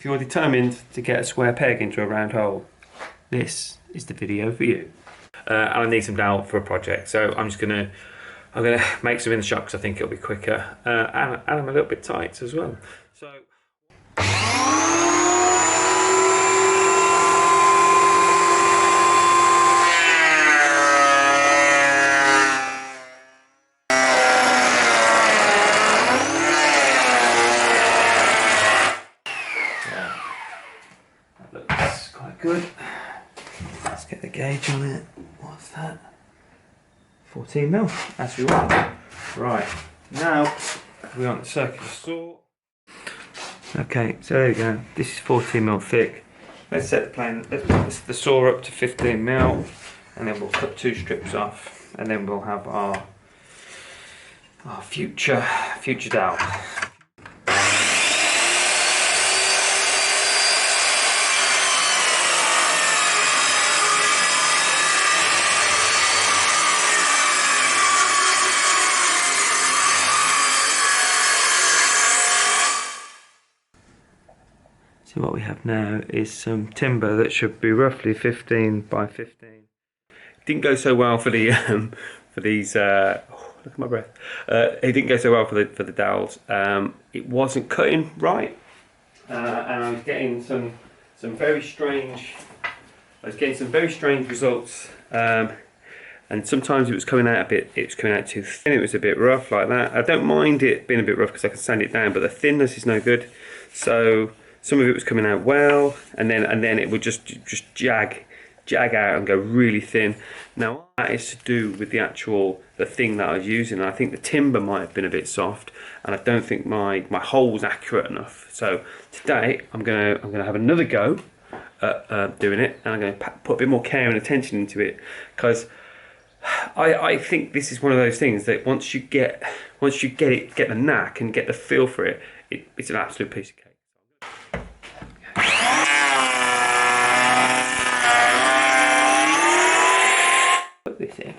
If you're determined to get a square peg into a round hole, this is the video for you. And I need some dowel for a project, so I'm gonna make some in the shop because I think it'll be quicker, and I'm a little bit tight as well. So. Looks quite good. Let's get the gauge on it. What's that? 14mm, as we want. Right, now we want the circular saw. Okay, so there we go. This is 14mm thick. Let's set the plane. Let's put the saw up to 15mm, and then we'll cut 2 strips off, and then we'll have our future dowel. So what we have now is some timber that should be roughly 15 by 15. Didn't go so well for the for these. Look at my breath. It didn't go so well for the dowels. It wasn't cutting right, and I was getting some very strange. I was getting some very strange results. And sometimes it was coming out a bit. It was coming out too thin. It was a bit rough like that. I don't mind it being a bit rough because I can sand it down, but the thinness is no good. So. Some of it was coming out well, and then it would just jag out and go really thin. Now that is to do with the thing that I was using. I think the timber might have been a bit soft, and I don't think my hole was accurate enough. So today I'm gonna have another go at doing it, and I'm gonna put a bit more care and attention into it, because I think this is one of those things that once you get the knack and get the feel for it, it's an absolute piece of cake. Put this in.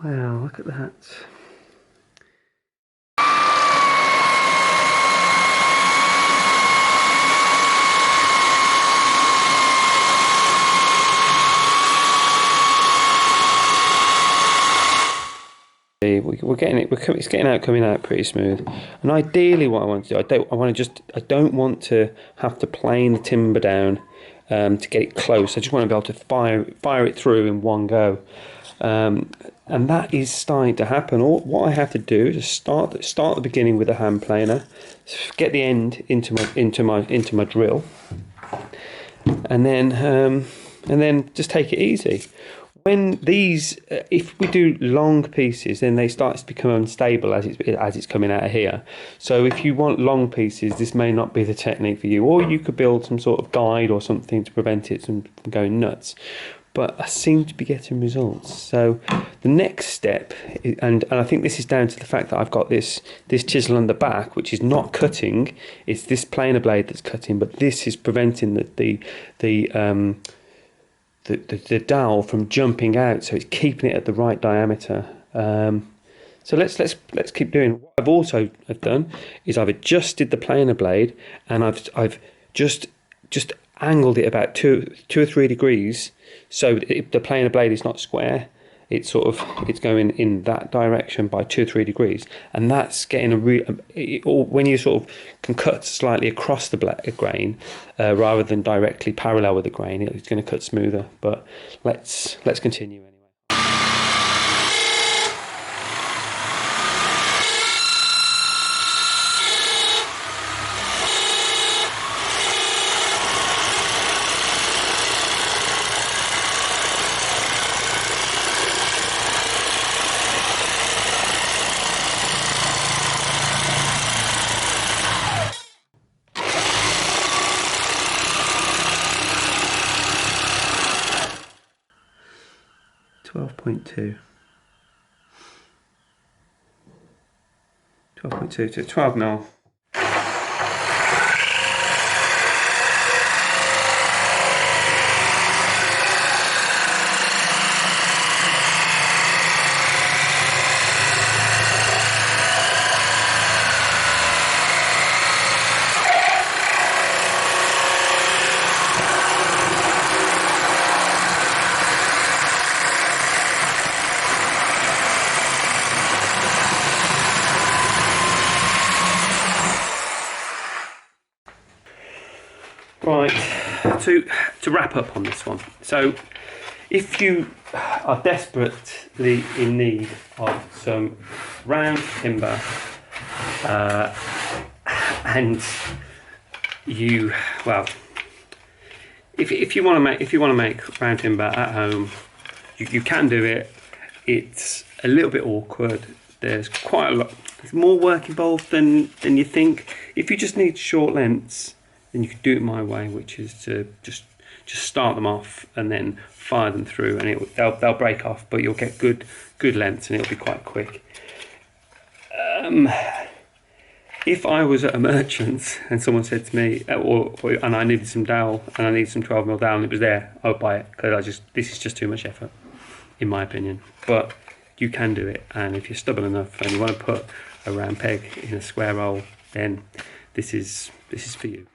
Wow, look at that. We're getting it. It's coming out pretty smooth. And ideally, what I want to do, I don't want to have to plane the timber down to get it close. I just want to be able to fire it through in one go. And that is starting to happen. What I have to do is start the beginning with a hand planer, get the end into my drill, and then just take it easy. When these, if we do long pieces, then they start to become unstable as it's coming out of here. So if you want long pieces, this may not be the technique for you, or you could build some sort of guide or something to prevent it from going nuts. But I seem to be getting results. So the next step, and I think this is down to the fact that I've got this chisel on the back, which is not cutting. It's this planer blade that's cutting, but this is preventing the dowel from jumping out, so it's keeping it at the right diameter. So let's keep doing. What I've also done is I've adjusted the planer blade, and I've just angled it about two or three degrees, so the planer blade is not square. It's going in that direction by 2 or 3 degrees, and that's getting when you sort of can cut slightly across the grain rather than directly parallel with the grain, it's going to cut smoother. But let's continue anyway. 12.2. 12.2 to 12 mil. Right, to wrap up on this one. So, if you are desperately in need of some round timber, and you, well, if you want to make round timber at home, you can do it. It's a little bit awkward. There's quite a lot. There's more work involved than you think. If you just need short lengths, then you can do it my way, which is to just start them off and then fire them through, and they'll break off, but you'll get good lengths, and it'll be quite quick. If I was at a merchant's and someone said to me, and I needed some dowel, and I needed some 12mm dowel, and it was there, I would buy it, because this is just too much effort, in my opinion. But you can do it, and if you're stubborn enough and you want to put a round peg in a square hole, then this is for you.